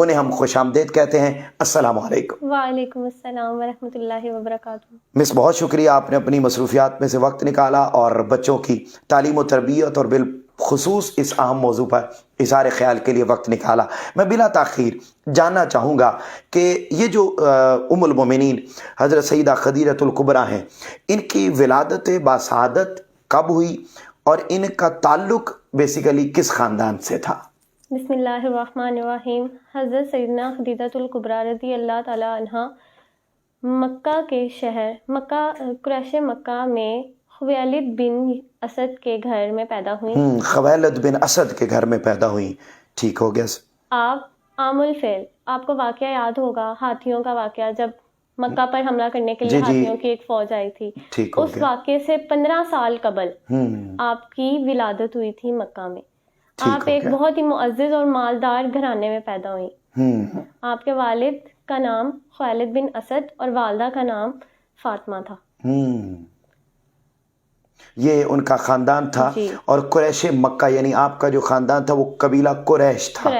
انہیں ہم خوش آمدید کہتے ہیں. السلام علیکم. وعلیکم السلام ورحمۃ اللہ وبرکاتہ. مس بہت شکریہ، آپ نے اپنی مصروفیات میں سے وقت نکالا اور بچوں کی تعلیم و تربیت اور بالخصوص اس اہم موضوع پر اظہار خیال کے لیے وقت نکالا. میں بلا تاخیر جاننا چاہوں گا کہ یہ جو ام المومنین حضرت سیدہ خدیجہ الکبریٰ ہیں، ان کی ولادت باسعادت کب ہوئی اور ان کا تعلق بیسیکلی کس خاندان سے تھا؟ بسم اللہ الرحمن الرحیم. حضرت سیدنا خدیجہ الکبریٰ رضی اللہ تعالی عنہا مکہ کے شہر قریش مکہ میں خویلد بن اسد کے گھر میں پیدا ہوئیں. خویلد بن اسد کے گھر میں پیدا ہوئیں. ٹھیک ہو گیا. آپ عام الفیل، آپ کو واقعہ یاد ہوگا ہاتھیوں کا واقعہ، جب مکہ پر حملہ کرنے کے لیے ہاتھیوں کی ایک فوج آئی تھی. اس واقعے سے 15 سال قبل آپ کی ولادت ہوئی تھی مکہ میں. آپ ایک بہت ہی معزز اور مالدار گھرانے میں پیدا ہوئی. آپ کے والد کا نام خویلد بن اسد اور والدہ کا نام فاطمہ تھا. یہ ان کا خاندان تھا. اور قریش مکہ یعنی آپ کا جو خاندان تھا وہ قبیلہ قریش تھا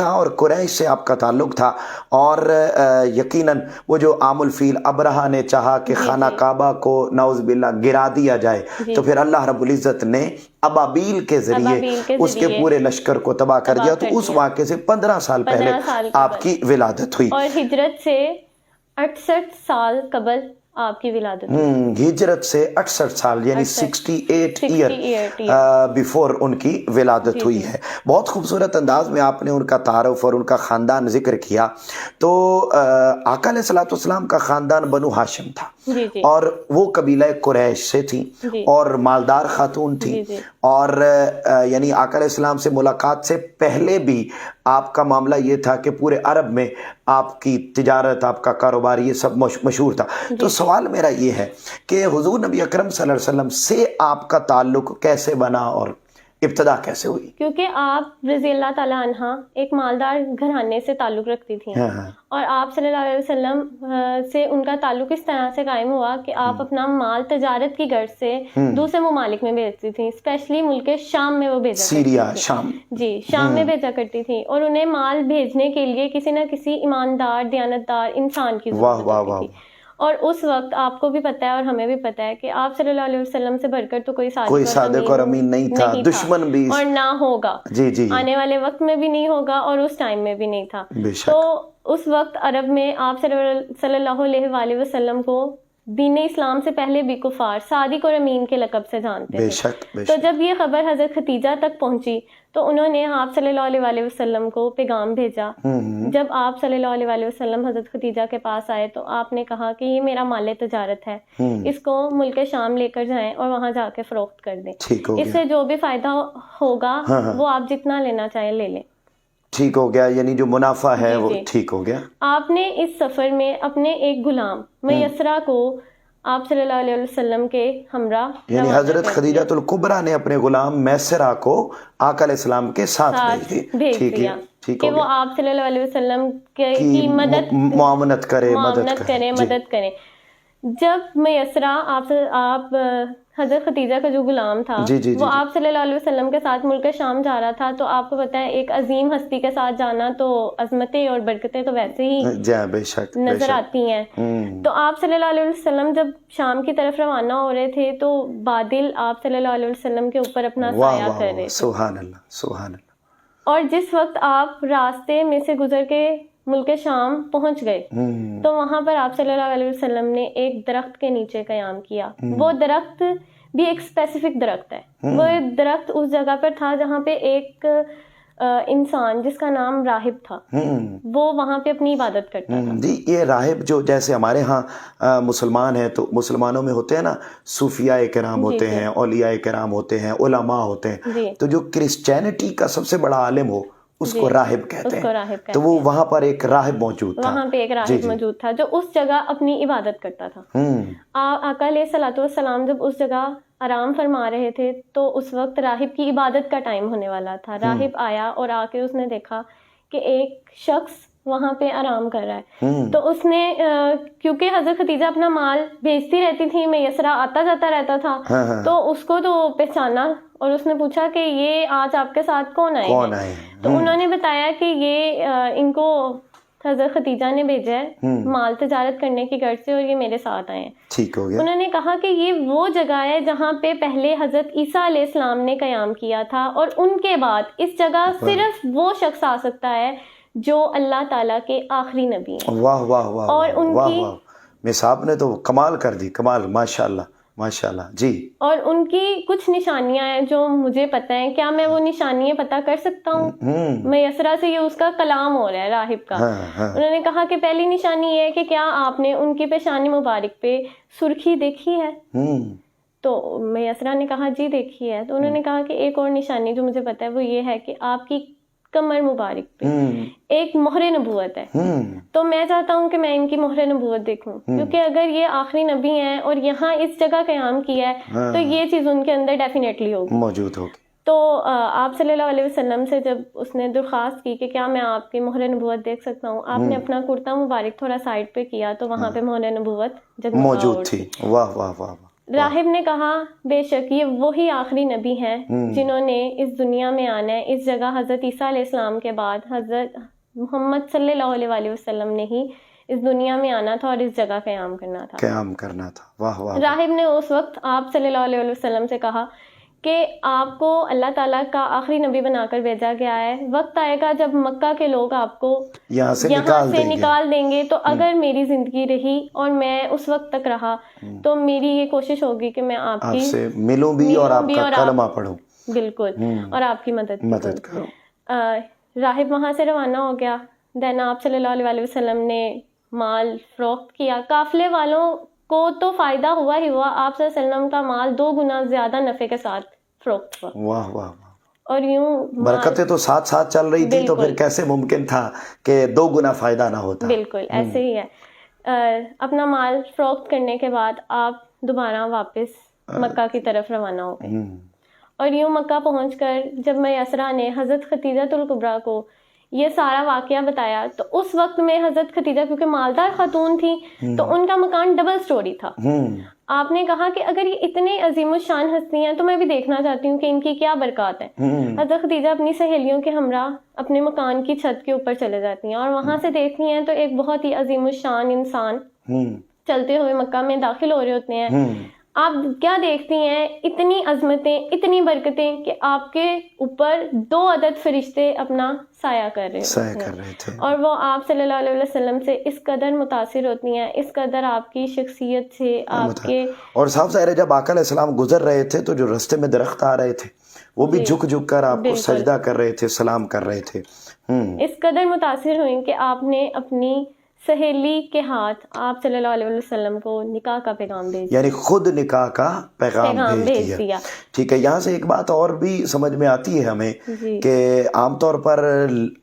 اور قریش سے آپ کا تعلق تھا. اور یقیناً وہ جو عام الفیل ابرہہ نے چاہا کہ خانہ کعبہ کو نعوذ باللہ گرا دیا جائے تو پھر اللہ رب العزت نے ابابیل کے ذریعے اس کے پورے لشکر کو تباہ کر دیا. تو اس واقعے سے 15 سال پہلے آپ کی ولادت ہوئی. اور ہجرت سے 68 سال قبل آپ کی ولادت. ہجرت سے 68 سال یعنی 68 ایئر بیفور ان کی ولادت ہوئی ہے. بہت خوبصورت انداز میں آپ نے ان کا تعارف اور ان کا خاندان ذکر کیا. تو آقا علیہ الصلوۃ والسلام کا خاندان بنو ہاشم تھا اور وہ قبیلہ قریش سے تھی اور مالدار خاتون تھی. اور یعنی آقا علیہ السلام سے ملاقات سے پہلے بھی آپ کا معاملہ یہ تھا کہ پورے عرب میں آپ کی تجارت، آپ کا کاروبار یہ سب مشہور تھا. تو سوال میرا یہ ہے کہ حضور نبی اکرم صلی اللہ علیہ وسلم سے آپ کا تعلق کیسے بنا اور ابتدا کیسے ہوئی؟ کیونکہ آپ رضی اللہ تعالیٰ عنہا ایک مالدار گھرانے سے تعلق رکھتی تھیں اور آپ صلی اللہ علیہ وسلم سے ان کا تعلق اس طرح سے قائم ہوا کہ آپ اپنا مال تجارت کی غرض سے دوسرے ممالک میں بھیجتی تھیں. اسپیشلی ملک شام میں وہ بھیجا سیریا، شام، شام میں بھیجا کرتی تھیں اور انہیں مال بھیجنے کے لیے کسی نہ کسی ایماندار دیانتدار انسان کی ضرورت ہوتی تھی. اور اس وقت آپ کو بھی پتہ ہے اور ہمیں بھی پتہ ہے کہ آپ صلی اللہ علیہ وسلم سے بڑھ کر تو کوئی صادق اور امین نہیں تھا، دشمن بھی اور نہ ہوگا. آنے والے وقت میں بھی نہیں ہوگا اور اس ٹائم میں بھی نہیں تھا. تو اس وقت عرب میں آپ صلی اللہ علیہ وآلہ وسلم کو دین اسلام سے پہلے بھی کفار صادق اور امین کے لقب سے جانتے تھے. تو جب یہ خبر حضرت خدیجہ تک پہنچی تو انہوں نے آپ صلی اللہ علیہ وآلہ وسلم کو پیغام بھیجا. جب آپ صلی اللہ علیہ وآلہ وسلم حضرت خدیجہ کے پاس آئے تو آپ نے کہا کہ یہ میرا مال تجارت ہے، اس کو ملک شام لے کر جائیں اور وہاں جا کے فروخت کر دیں. اس سے جو بھی فائدہ ہوگا وہ آپ جتنا لینا چاہیں لے لیں. ٹھیک ہو گیا، یعنی جو منافع ہے وہ ٹھیک ہو گیا. آپ نے اس سفر میں اپنے ایک غلام میسرہ کو آپ صلی اللہ علیہ وسلم کے ہمراہ یعنی حضرت خدیجہ الکبریٰ نے اپنے غلام میسرہ کو آقا علیہ السلام کے ساتھ بھیج دیا کہ وہ آپ صلی اللہ علیہ وسلم کی معاونت کرے. جب میسرہ آپ حضرت خدیجہ کا جو غلام تھا وہ آپ صلی اللہ علیہ وسلم کے ساتھ ملک شام جا رہا تھا، تو آپ کو پتہ ہے ایک عظیم ہستی کے ساتھ جانا تو عظمتیں اور برکتیں تو ویسے ہی نظر آتی ہیں. تو آپ صلی اللہ علیہ وسلم جب شام کی طرف روانہ ہو رہے تھے تو بادل آپ صلی اللہ علیہ وسلم کے اوپر اپنا سایہ کر رہے تھے. سبحان اللہ، سبحان اللہ. اور جس وقت آپ راستے میں سے گزر کے ملک شام پہنچ گئے تو وہاں پر آپ صلی اللہ علیہ وسلم نے ایک درخت کے نیچے قیام کیا. وہ درخت بھی ایک اسپیسیفک درخت ہے. وہ درخت اس جگہ پر تھا جہاں پہ ایک انسان جس کا نام راہب تھا وہ وہاں پہ اپنی عبادت کرتا تھا. جی، یہ راہب جو جیسے ہمارے ہاں مسلمان ہیں تو مسلمانوں میں ہوتے ہیں نا صوفیاء کرام ہوتے ہیں، اولیاء کرام ہوتے ہیں، علماء ہوتے ہیں. تو جو کرسچینٹی کا سب سے بڑا عالم ہو اس کو راہب کہتے ہیں. تو وہ وہاں پر ایک راہب موجود تھا، وہاں پہ ایک راہب موجود تھا جو اس جگہ اپنی عبادت کرتا تھا. آقا علیہ الصلوۃ والسلام جب اس جگہ آرام فرما رہے تھے تو اس وقت راہب کی عبادت کا ٹائم ہونے والا تھا. راہب آیا اور آ کے اس نے دیکھا کہ ایک شخص وہاں پہ آرام کر رہا ہے. تو اس نے کیونکہ حضرت خدیجہ اپنا مال بھیجتی رہتی تھی, میسرا آتا جاتا رہتا تھا, تو اس کو تو پہچانا اور اس نے پوچھا کہ یہ آج آپ کے ساتھ کون آئے ہیں. تو انہوں نے بتایا کہ یہ ان کو حضرت خدیجہ نے بھیجا ہے مال تجارت کرنے کی غرض سے, اور یہ میرے ساتھ آئے ہیں. ٹھیک ہو گیا. انہوں نے کہا کہ یہ وہ جگہ ہے جہاں پہ پہلے حضرت عیسیٰ علیہ السلام نے قیام کیا تھا, اور ان کے بعد اس جگہ صرف وہ شخص آ سکتا ہے جو اللہ تعالیٰ کے آخری نبی ہیں. واہ واہ واہ. اور ان کی میں صاحب نے تو کمال کر دی, کمال, ماشاء اللہ ماشاء اللہ. جی. اور ان کی کچھ نشانیاں ہیں جو مجھے پتہ ہیں. کیا میں وہ نشانیاں پتہ کر سکتا ہوں؟ میسرا سے یہ اس کا کلام ہو رہا ہے راہب کا. انہوں نے کہا کہ پہلی نشانی یہ ہے کہ کیا آپ نے ان کی پیشانی مبارک پہ سرخی دیکھی ہے؟ تو میسرا نے کہا جی دیکھی ہے. تو انہوں نے کہا کہ ایک اور نشانی جو مجھے پتہ ہے وہ یہ ہے کہ آپ کی کمر مبارک پہ ایک مہر نبوت ہے. تو میں چاہتا ہوں کہ میں ان کی مہر نبوت دیکھوں, کیونکہ اگر یہ آخری نبی ہیں اور یہاں اس جگہ قیام کیا ہے تو یہ چیز ان کے اندر ڈیفینیٹلی ہوگی, موجود ہوگی. تو آپ صلی اللہ علیہ وسلم سے جب اس نے درخواست کی کہ کیا میں آپ کی مہر نبوت دیکھ سکتا ہوں, آپ نے اپنا کرتا مبارک تھوڑا سائڈ پہ کیا تو وہاں پہ مہر نبوت موجود تھی. واہ واہ واہ. راہب نے کہا بے شک یہ وہی آخری نبی ہیں جنہوں نے اس دنیا میں آنا ہے. اس جگہ حضرت عیسیٰ علیہ السلام کے بعد حضرت محمد صلی اللہ علیہ وسلم نے ہی اس دنیا میں آنا تھا اور اس جگہ قیام کرنا تھا. واہ واہ. راہب نے اس وقت آپ صلی اللہ علیہ وسلم سے کہا کہ آپ کو اللہ تعالیٰ کا آخری نبی بنا کر بھیجا گیا ہے. وقت آئے گا جب مکہ کے لوگ آپ کو یہاں سے نکال دیں گے, تو اگر میری زندگی رہی اور میں اس وقت تک رہا تو میری یہ کوشش ہوگی کہ میں آپ کی ملوں بھی اور آپ کا کلمہ پڑھوں. بالکل, اور آپ کی مدد کروں. راہب وہاں سے روانہ ہو گیا. دین آپ صلی اللہ علیہ وسلم نے مال فروخت کیا. قافلے والوں کو تو فائدہ ہوا ہی ہوا, آپ صلی اللہ علیہ وسلم کا مال 2 گنا زیادہ نفع کے ساتھ فروخت ہوا. واہ واہ. اور یوں برکتیں تو ساتھ ساتھ چل رہی تھی, تو پھر کیسے ممکن تھا کہ 2 گنا فائدہ نہ ہوتا؟ بالکل ایسے ہی ہے. اپنا مال فروخت کرنے کے بعد آپ دوبارہ واپس مکہ کی طرف روانہ ہو گئے. اور یوں مکہ پہنچ کر جب میسرا نے حضرت خدیجہ الکبریٰ کو یہ سارا واقعہ بتایا, تو اس وقت میں حضرت خدیجہ کیونکہ مالدار خاتون تھی تو ان کا مکان ڈبل سٹوری تھا. آپ نے کہا کہ اگر یہ اتنے عظیم الشان ہستی ہیں تو میں بھی دیکھنا چاہتی ہوں کہ ان کی کیا برکات ہیں. حضرت خدیجہ اپنی سہیلیوں کے ہمراہ اپنے مکان کی چھت کے اوپر چلے جاتی ہیں اور وہاں سے دیکھتی ہیں تو ایک بہت ہی عظیم الشان انسان چلتے ہوئے مکہ میں داخل ہو رہے ہوتے ہیں. آپ کیا دیکھتی ہیں؟ اتنی عظمتیں, اتنی برکتیں کہ آپ کے اوپر 2 عدد فرشتے اپنا سایہ کر رہے تھے, اور وہ آپ صلی اللہ علیہ وسلم سے اس قدر متاثر ہوتی ہیں, اس قدر آپ کی شخصیت سے, آپ کے. اور صاحب ظاہر ہے جب آقا علیہ السلام گزر رہے تھے تو جو رستے میں درخت آ رہے تھے وہ بھی جھک جھک کر آپ کو سجدہ کر رہے تھے, سلام کر رہے تھے. اس قدر متاثر ہوئیں کہ آپ نے اپنی سہیلی کے ہاتھ آپ صلی اللہ علیہ وسلم کو نکاح کا پیغام بھیج دیا, یعنی خود نکاح کا پیغام بھیج دیا. ٹھیک ہے. یہاں سے ایک بات اور بھی سمجھ میں آتی ہے ہمیں کہ عام طور پر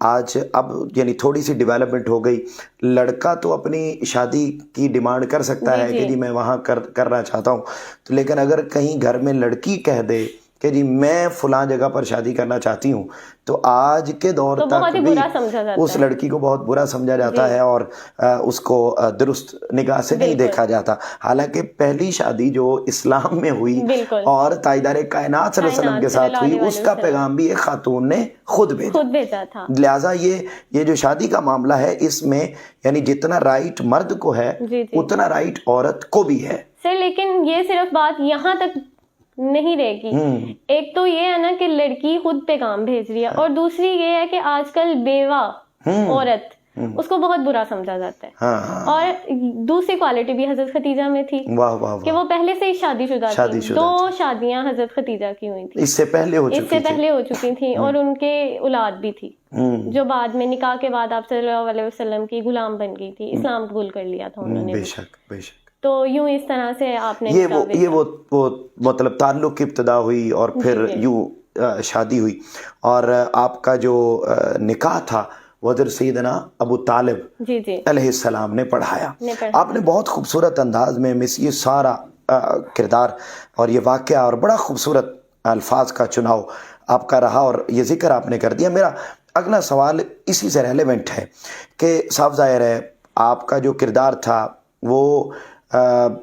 آج اب یعنی تھوڑی سی ڈیولپمنٹ ہو گئی, لڑکا تو اپنی شادی کی ڈیمانڈ کر سکتا ہے کہ جی میں وہاں کرنا چاہتا ہوں, تو لیکن اگر کہیں گھر میں لڑکی کہہ دے کہ جی میں فلاں جگہ پر شادی کرنا چاہتی ہوں, تو آج کے دور تک بھی اس لڑکی کو بہت برا سمجھا جاتا ہے اور اس کو درست نگاہ سے نہیں دیکھا جاتا. حالانکہ پہلی شادی جو اسلام میں ہوئی اور تاجدار کائنات صلی اللہ علیہ وسلم کے ساتھ ہوئی, اس کا پیغام بھی ایک خاتون نے خود بھیجا تھا. لہٰذا یہ جو شادی کا معاملہ ہے اس میں یعنی جتنا رائٹ مرد کو ہے اتنا رائٹ عورت کو بھی ہے. لیکن یہ صرف بات یہاں تک نہیں رہے گی. ایک تو یہ ہے نا کہ لڑکی خود پیغام بھیج رہی ہے, اور دوسری یہ ہے کہ آج کل بیوہ عورت اس کو بہت برا سمجھا جاتا ہے. اور دوسری کوالٹی بھی حضرت خدیجہ میں تھی کہ وہ پہلے سے ہی شادی شدہ تھی. 2 شادیاں حضرت خدیجہ کی ہوئی تھی, اس سے پہلے ہو چکی تھیں, اور ان کے اولاد بھی تھی جو بعد میں نکاح کے بعد آپ صلی اللہ علیہ وسلم کی غلام بن گئی تھی. اسلام قبول کر لیا تھا انہوں نے. بے شک بے شک. تو یوں اس طرح سے آپ نے یہ وہ مطلب تعلق کی ابتدا ہوئی اور پھر یوں شادی ہوئی, اور آپ کا جو نکاح تھا وہ حضرت سیدنا ابو طالب علیہ السلام نے پڑھایا. آپ نے بہت خوبصورت انداز میں یہ سارا کردار اور یہ واقعہ اور بڑا خوبصورت الفاظ کا چناؤ آپ کا رہا, اور یہ ذکر آپ نے کر دیا. میرا اگلا سوال اسی سے ریلیونٹ ہے کہ صاف ظاہر ہے آپ کا جو کردار تھا وہ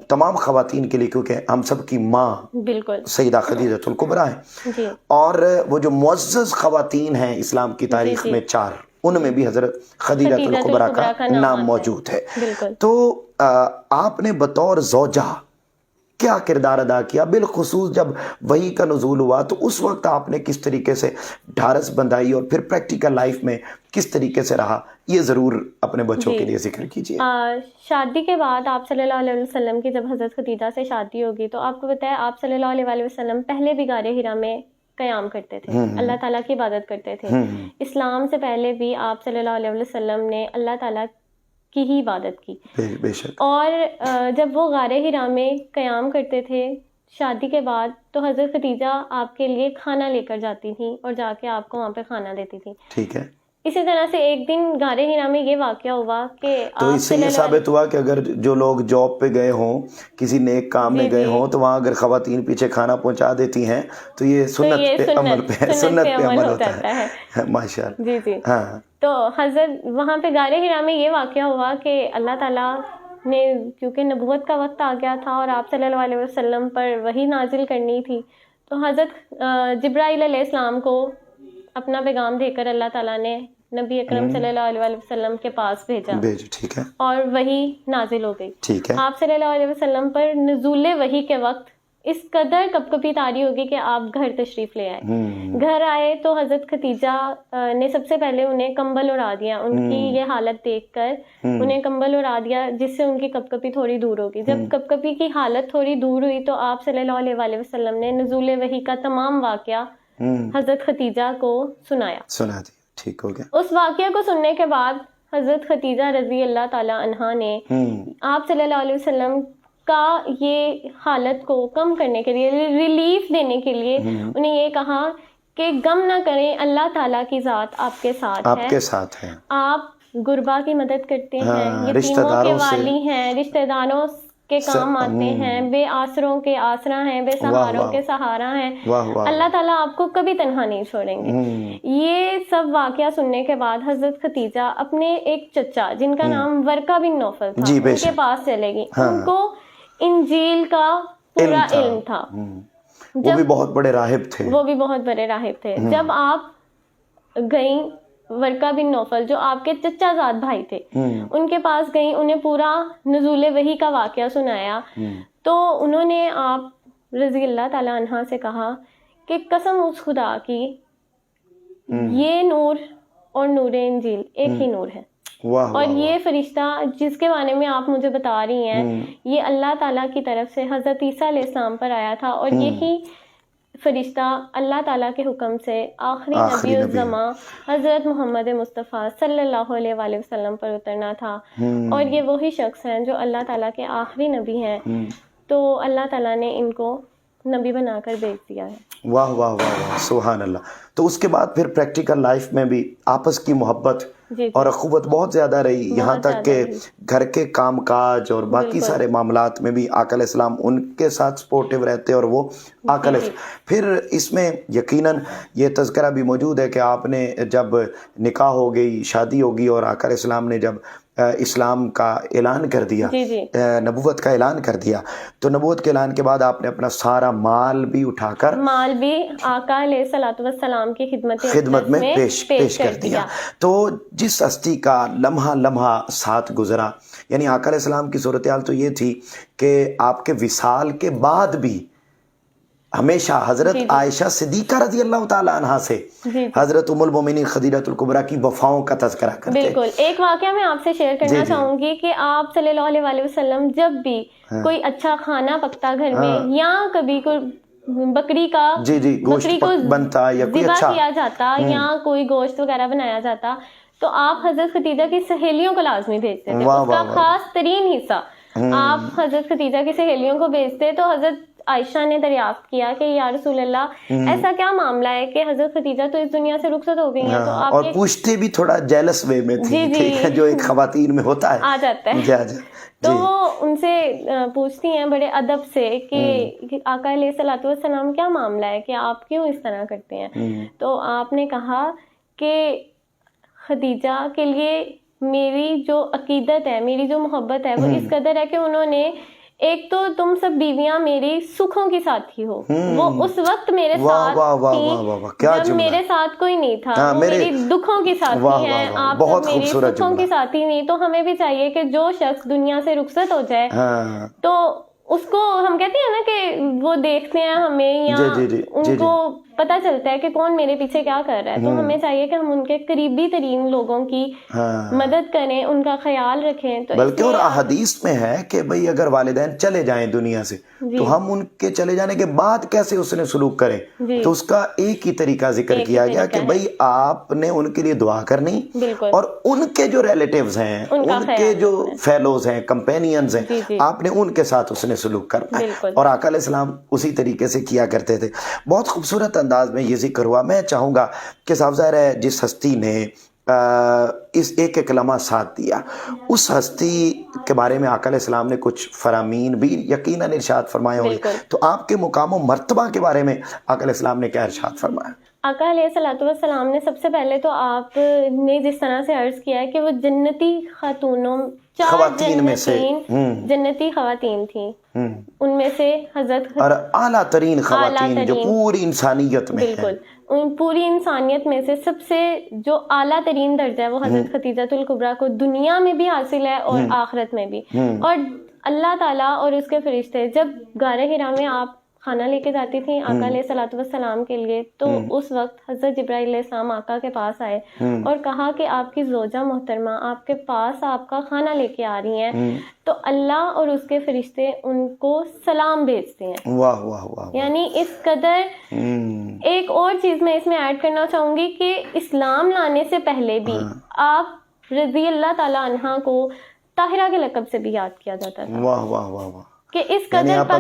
تمام خواتین کے لیے، کیونکہ ہم سب کی ماں بالکل سیدہ خدیجۃ الکبریٰ ہیں جی، اور وہ جو معزز خواتین ہیں اسلام کی تاریخ میں 4، ان میں بھی حضرت خدیجۃ الکبریٰ کا نام موجود ہے. بالکل. تو آپ نے بطور زوجہ کیا کردار ادا کیا، بالخصوص جب وحی کا نزول ہوا تو اس وقت آپ نے کس طریقے سے ڈھارس بندھائی اور پھر پریکٹیکل لائف میں کس طریقے سے رہا، یہ ضرور اپنے بچوں کے لیے ذکر کیجیے. شادی کے بعد آپ صلی اللہ علیہ وسلم کی جب حضرت خدیجہ سے شادی ہوگی تو آپ کو بتایا آپ صلی اللہ علیہ وسلم پہلے بھی غار حرا میں قیام کرتے تھے، اللہ تعالیٰ کی عبادت کرتے تھے. اسلام سے پہلے بھی آپ صلی اللہ علیہ وسلم نے اللہ تعالیٰ کی ہی عبادت کی. بے شک. اور جب وہ غار حرا میں قیام کرتے تھے شادی کے بعد تو حضرت خدیجہ آپ کے لیے کھانا لے کر جاتی تھیں اور جا کے آپ کو وہاں پہ کھانا دیتی تھیں. ٹھیک ہے. اسی طرح سے ایک دن غار حرا میں یہ واقعہ ہوا کہ تو اس سے یہ ثابت ہوا کہ اگر جو لوگ جاب پہ گئے ہوں، کسی نیک کام میں گئے ہوں، تو وہاں اگر خواتین پیچھے کھانا پہنچا دیتی ہیں تو یہ سنت پہ عمل ہوتا ہے. ماشاء اللہ. جی جی. ہاں. تو حضرت وہاں پہ غار حرا میں یہ واقعہ ہوا کہ اللہ تعالیٰ نے کیونکہ نبوت کا وقت آ گیا تھا اور آپ صلی اللہ علیہ وسلم پر وحی نازل کرنی تھی تو حضرت جبرائیل علیہ السلام کو اپنا پیغام دے کر اللہ تعالیٰ نے نبی اکرم صلی اللہ علیہ وسلم کے پاس بھیجا. ٹھیک ہے. اور وحی نازل ہو گئی. ٹھیک ہے. آپ صلی اللہ علیہ وسلم پر نزول وحی کے وقت اس قدر کپ کپی طاری ہوگی کہ آپ گھر تشریف لے آئے. گھر آئے تو حضرت خدیجہ نے سب سے پہلے انہیں کمبل اڑا دیا. ان کی یہ حالت دیکھ کر انہیں کمبل اڑا دیا جس سے ان کی کپ کپی تھوڑی دور ہوگی. جب کپ کپی کی حالت تھوڑی دور ہوئی تو آپ صلی اللہ علیہ وسلم نے نزول وحی کا تمام واقعہ حضرت خدیجہ کو سنا دیا. ٹھیک ہو گیا. اس واقعہ کو سننے کے بعد حضرت خدیجہ رضی اللہ تعالی عنہا نے آپ صلی اللہ علیہ وسلم کا یہ حالت کو کم کرنے کے لیے، ریلیف دینے کے لیے انہیں یہ کہا کہ غم نہ کریں، اللہ تعالیٰ کی ذات آپ کے ساتھ ہے. آپ غربا کی مدد کرتے ہیں، یتیموں کے والی ہیں، رشتہ داروں کے کام آتے ہیں، بے آسروں کے آسرا ہیں، بے سہاروں کے سہارا ہیں. اللہ تعالیٰ آپ کو کبھی تنہا نہیں چھوڑیں گے. یہ سب واقعہ سننے کے بعد حضرت خدیجہ اپنے ایک چچا جن کا نام ورقہ بن نوفل تھا ان کے پاس چلے گی. ان کو انجیل کا پورا علم تھا. وہ بھی بہت بڑے راہب تھے. جب آپ گئیں ورقہ بن نوفل جو آپ کے چچا زاد بھائی تھے ان کے پاس گئیں، انہیں پورا نزول وحی کا واقعہ سنایا تو انہوں نے آپ رضی اللہ تعالی عنہ سے کہا کہ قسم اس خدا کی یہ نور اور نور انجیل ایک ہی نور ہے. اور یہ فرشتہ جس کے بارے میں آپ مجھے بتا رہی ہیں یہ اللہ تعالیٰ کی طرف سے حضرت عیسیٰ علیہ السلام پر آیا تھا اور یہی فرشتہ اللہ تعالیٰ کے حکم سے آخری نبی الزماں حضرت محمد مصطفیٰ صلی اللہ علیہ وآلہ وسلم پر اترنا تھا. اور یہ وہی شخص ہیں جو اللہ تعالیٰ کے آخری نبی ہیں. تو اللہ تعالیٰ نے ان کو نبی بنا کر بھیج دیا ہے. واہ واہ واہ واہ، سبحان اللہ. تو اس کے بعد پھر پریکٹیکل لائف میں بھی آپس کی محبت اور اخوت بہت زیادہ رہی، یہاں تک کہ گھر کے کام کاج اور باقی سارے معاملات میں بھی آقا علیہ السلام ان کے ساتھ سپورٹیو رہتے اور وہ آقا علیہ السلام. پھر اس میں یقیناً یہ تذکرہ بھی موجود ہے کہ آپ نے جب نکاح ہو گئی، شادی ہوگی اور آقا علیہ السلام نے جب اسلام کا اعلان کر دیا، نبوت کا اعلان کر دیا، تو نبوت کے اعلان کے بعد آپ نے اپنا سارا مال بھی اٹھا کر مال بھی آقا علیہ الصلوۃ والسلام کی خدمت میں پیش کر دیا. تو جس ہستی کا لمحہ لمحہ ساتھ گزرا، یعنی آقا علیہ السلام کی صورتحال تو یہ تھی کہ آپ کے وصال کے بعد بھی ہمیشہ حضرت عائشہ صدیقہ رضی اللہ تعالیٰ عنہا سے حضرت ام المومنین خدیجۃ الکبریٰ کی وفاؤں کا تذکرہ کرتے. بالکل. ایک واقعہ میں آپ سے شیئر کرنا چاہوں گی کہ آپ صلی اللہ علیہ وسلم جب بھی کوئی اچھا کھانا پکتا گھر میں یا کبھی کوئی بکری کا گوشت بنتا یا کوئی ذبح کیا جاتا یا کوئی گوشت وغیرہ بنایا جاتا تو آپ حضرت خدیجہ کی سہیلیوں کو لازمی بھیجتے تھے. اس کا خاص ترین حصہ آپ حضرت خدیجہ کی سہیلیوں کو بھیجتے. تو حضرت عائشہ نے دریافت کیا کہ یا رسول اللہ ایسا کیا معاملہ ہے کہ حضرت خدیجہ تو اس دنیا سے رخصت ہو گئی ہیں. تو آپ اور پوچھتے بھی تھوڑا جیلس وے میں تھی جو ایک خواتین میں ہوتا ہے، آ جاتا ہے. تو وہ ان سے پوچھتی ہیں بڑے ادب سے کہ آقا علیہ الصلوۃ والسلام کیا معاملہ ہے کہ آپ کیوں اس طرح کرتے ہیں. تو آپ نے کہا کہ خدیجہ کے لیے میری جو عقیدت ہے, میری جو محبت ہے, وہ اس قدر ہے کہ انہوں نے, ایک تو تم سب بیویاں میری سکھوں کی ساتھی ہو, وہ اس وقت میرے ساتھ تھیں جب میرے ساتھ کوئی نہیں تھا, وہ میری دکھوں کی ساتھی ہیں, آپ سب میری سکھوں کی ساتھی نہیں. تو ہمیں بھی چاہیے کہ جو شخص دنیا سے رخصت ہو جائے تو اس کو ہم کہتے ہیں نا کہ وہ دیکھتے ہیں ہمیں, یا ان کو پتہ چلتا ہے کہ کون میرے پیچھے کیا کر رہا ہے, تو ہمیں چاہیے کہ ہم ان کے قریبی ترین لوگوں کی مدد کریں, ان کا خیال رکھیں. تو بلکہ اور احادیث میں ہے کہ بھئی اگر والدین چلے جائیں دنیا سے تو ہم ان کے چلے جانے کے بعد کیسے اس نے سلوک کریں, تو اس کا ایک ہی طریقہ ذکر کیا گیا کہ بھئی آپ نے ان کے لیے دعا کرنی, اور ان کے جو ریلیٹیوز ہیں, ان کے جو فیلوز ہیں, کمپینینز ہیں, آپ نے ان کے ساتھ اس نے سلوک کرنا ہے. اور آقا علیہ السلام اسی طریقے سے کیا کرتے تھے. بہت خوبصورت انداز میں یہ ذکر ہوا. میں چاہوں گا کہ صاحب ظاہر ہے جس ہستی نے اس ایک لمحہ ساتھ دیا, اس ہستی کے بارے میں آقا علیہ السلام نے کچھ فرامین بھی یقیناً ارشاد فرمائے ہوں گے, تو آپ کے مقام و مرتبہ کے بارے میں آقا علیہ السلام نے کیا ارشاد فرمایا؟ آقا علیہ السلام نے سب سے پہلے تو آپ نے جس طرح سے عرض کیا ہے کہ وہ جنتی خاتونوں, خواتین میں سے جنتی خواتین تھیں, ان میں سے حضرت اور اعلیٰ ترین خواتین جو پوری انسانیت میں ہیں, بالکل ان پوری انسانیت میں سے سب سے جو اعلیٰ ترین درجہ ہے وہ حضرت خدیجۃ الکبریٰ کو دنیا میں بھی حاصل ہے اور آخرت میں بھی. اور اللہ تعالیٰ اور اس کے فرشتے جب غار حرا میں آپ کھانا لے کے جاتی تھیں آقا علیہ السلام کے لیے, تو اس وقت حضرت جبرائیل علیہ السلام آقا کے پاس آئے اور کہا کہ آپ کی زوجہ محترمہ آپ کے پاس آپ کا کھانا لے کے آ رہی ہیں, تو اللہ اور اس کے فرشتے ان کو سلام بھیجتے ہیں. واہ واہ واہ. یعنی اس قدر. ایک اور چیز میں اس میں ایڈ کرنا چاہوں گی کہ اسلام لانے سے پہلے بھی آپ رضی اللہ تعالیٰ عنہا کو طاہرہ کے لقب سے بھی یاد کیا جاتا تھا. واہ واہ واہ واہ. کہ اس قدر آپ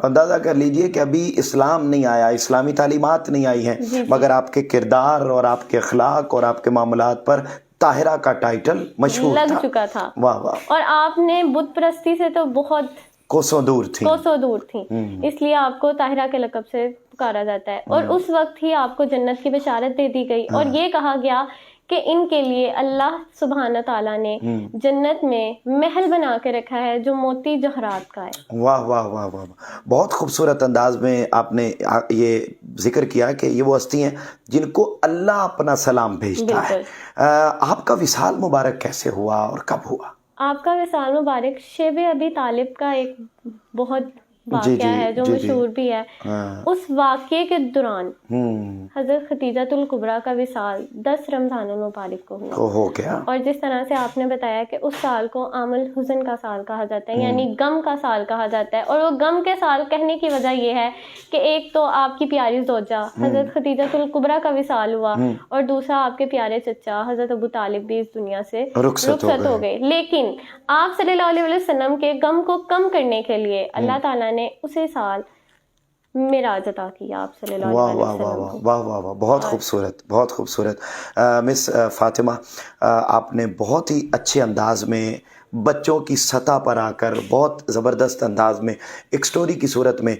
اندازہ کر لیجئے کہ ابھی اسلام نہیں آیا, اسلامی تعلیمات نہیں آئی ہیں, مگر آپ کے کردار اور آپ کے اخلاق اور آپ کے معاملات پر طاہرہ کا ٹائٹل مشہور لگ چکا تھا. واہ واہ. اور آپ نے بت پرستی سے تو بہت کوسوں دور تھیں, اس لیے آپ کو طاہرہ کے لقب سے پکارا جاتا ہے. اور اس وقت ہی آپ کو جنت کی بشارت دے دی گئی, اور یہ کہا گیا کہ ان کے لیے اللہ سبحانہ تعالیٰ نے جنت میں محل بنا کے رکھا ہے جو موتی جوہرات کا ہے. واہ واہ واہ واہ. بہت خوبصورت انداز میں آپ نے یہ ذکر کیا کہ یہ وہ ہستی ہیں جن کو اللہ اپنا سلام بھیجتا ہے. آپ کا وصال مبارک کیسے ہوا اور کب ہوا؟ آپ کا وصال مبارک شیب ابی طالب کا ایک بہت واقعہ ہے جو مشہور بھی ہے. اس واقعے کے دوران حضرت خدیجۃ الکبریٰ کا وصال 10 رمضان المبارک کو ہو گیا. اور جس طرح سے آپ نے بتایا کہ اس سال کو عام الحزن کا سال کہا جاتا ہے, یعنی غم کا سال کہا جاتا ہے. اور وہ غم کے سال کہنے کی وجہ یہ ہے کہ ایک تو آپ کی پیاری زوجہ حضرت خدیجۃ الکبریٰ کا وصال ہوا, اور دوسرا آپ کے پیارے چچا حضرت ابو طالب بھی اس دنیا سے رخصت ہو گئے. لیکن آپ صلی اللہ علیہ وسلم کے غم کو کم کرنے کے لیے اللہ تعالیٰ نے اسی سال معراج عطا کیا آپ صلی اللہ علیہ وسلم کو. واہ واہ واہ. بہت خوبصورت, بہت خوبصورت. مس فاطمہ, آپ نے بہت ہی اچھے انداز میں بچوں کی سطح پر آ کر بہت زبردست انداز میں ایک سٹوری کی صورت میں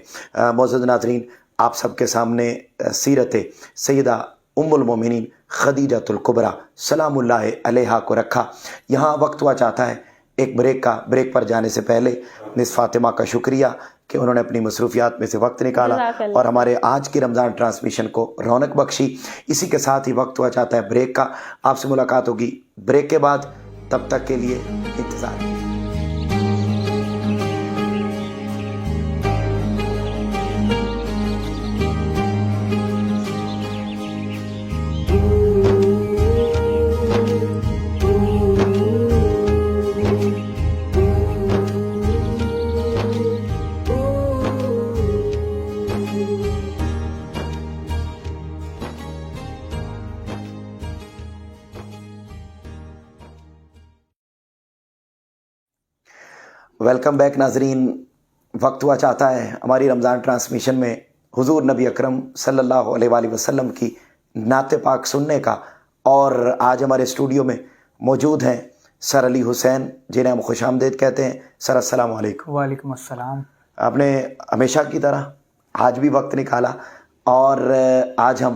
معزز ناظرین آپ سب کے سامنے سیرت سیدہ ام المومنین خدیجۃ الکبریٰ سلام اللہ علیہا کو رکھا. یہاں وقت ہوا چاہتا ہے ایک بریک پر جانے سے پہلے مس فاطمہ کا شکریہ کہ انہوں نے اپنی مصروفیات میں سے وقت نکالا اور ہمارے آج کی رمضان ٹرانسمیشن کو رونق بخشی. اسی کے ساتھ ہی وقت ہوا چاہتا ہے بریک کا. آپ سے ملاقات ہوگی بریک کے بعد, تب تک کے لیے انتظار. ویلکم بیک ناظرین. وقت ہوا چاہتا ہے ہماری رمضان ٹرانسمیشن میں حضور نبی اکرم صلی اللہ علیہ وآلہ وسلم کی نعت پاک سننے کا, اور آج ہمارے اسٹوڈیو میں موجود ہیں سر علی حسین جنہیں ہم خوش آمدید کہتے ہیں. سر السلام علیکم. وعلیکم السلام. آپ نے ہمیشہ کی طرح آج بھی وقت نکالا, اور آج ہم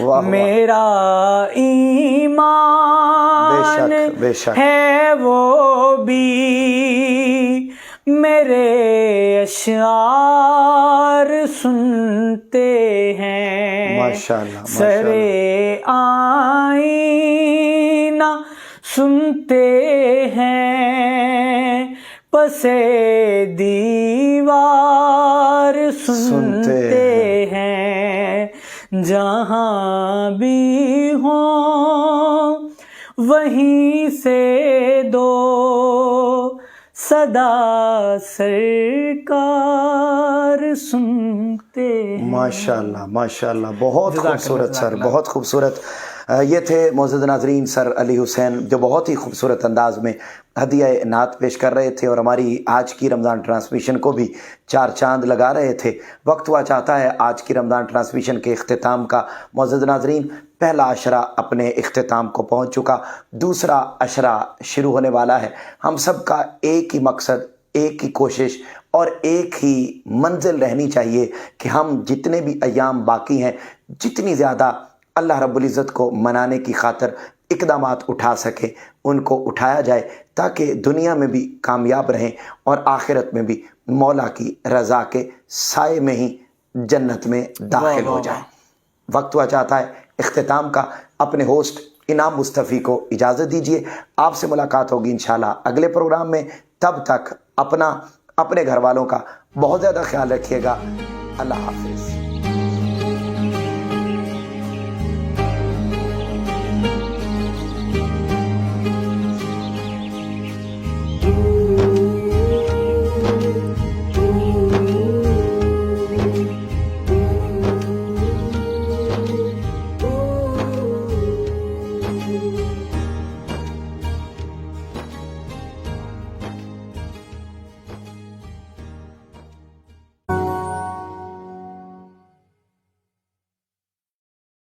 واہ میرا ایمان بے شک ہے وہ بھی میرے اشعار سنتے ہیں ماشاءاللہ سرے آئینہ سنتے ہیں پسے دیوار سنتے ہیں جہاں بھی ہوں وہیں سے دو صدا سرکار سنتے ہیں. ماشاءاللہ ماشاءاللہ، بہت خوبصورت سر، بہت خوبصورت. یہ تھے معزز ناظرین سر علی حسین، جو بہت ہی خوبصورت انداز میں ہدیہ نعت پیش کر رہے تھے اور ہماری آج کی رمضان ٹرانسمیشن کو بھی چار چاند لگا رہے تھے. وقت ہوا چاہتا ہے آج کی رمضان ٹرانسمیشن کے اختتام کا. معزز ناظرین، پہلا عشرہ اپنے اختتام کو پہنچ چکا، دوسرا عشرہ شروع ہونے والا ہے. ہم سب کا ایک ہی مقصد، ایک ہی کوشش اور ایک ہی منزل رہنی چاہیے کہ ہم جتنے بھی ایام باقی ہیں جتنی زیادہ اللہ رب العزت کو منانے کی خاطر اقدامات اٹھا سکیں ان کو اٹھایا جائے، تاکہ دنیا میں بھی کامیاب رہیں اور آخرت میں بھی مولا کی رضا کے سائے میں ہی جنت میں داخل ہو جائیں. وقت ہوا چاہتا ہے اختتام کا. اپنے ہوسٹ انعام مصطفی کو اجازت دیجیے، آپ سے ملاقات ہوگی انشاءاللہ اگلے پروگرام میں. تب تک اپنے گھر والوں کا بہت زیادہ خیال رکھیے گا. اللہ حافظ.